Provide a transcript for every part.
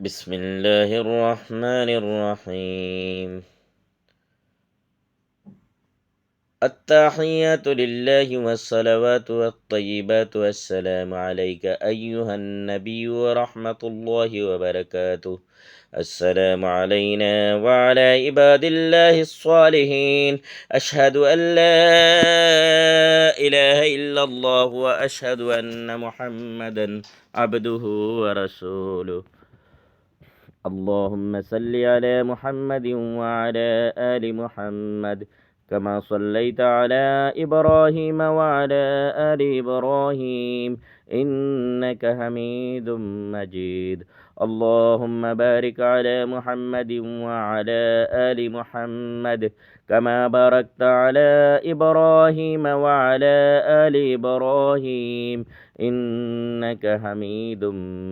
بسم الله الرحمن الرحيم. التحيات لله والصلوات والطيبات والسلام عليك أيها النبي ورحمة الله وبركاته. السلام علينا وعلى عباد الله الصالحين. أشهد أن لا إله إلا الله وأشهد أن محمدا عبده ورسوله. اللهم صل على محمد وعلى آل محمد كما صليت على إبراهيم وعلى آل إبراهيم إنك حميد مجيد. اللهم بارك على محمد وعلى آل محمد كما باركت على إبراهيم وعلى آل إبراهيم إنك حميد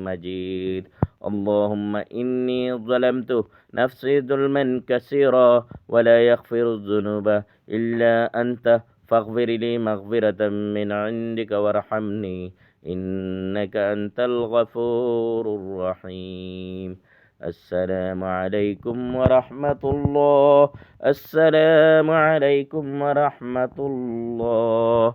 مجيد. اللهم إني ظلمت نفسي ظلما كثيرا ولا يغفر الذنوب إلا أنت فاغفر لي مغفرة من عندك وارحمني إنك أنت الغفور الرحيم. السلام عليكم ورحمة الله. السلام عليكم ورحمة الله.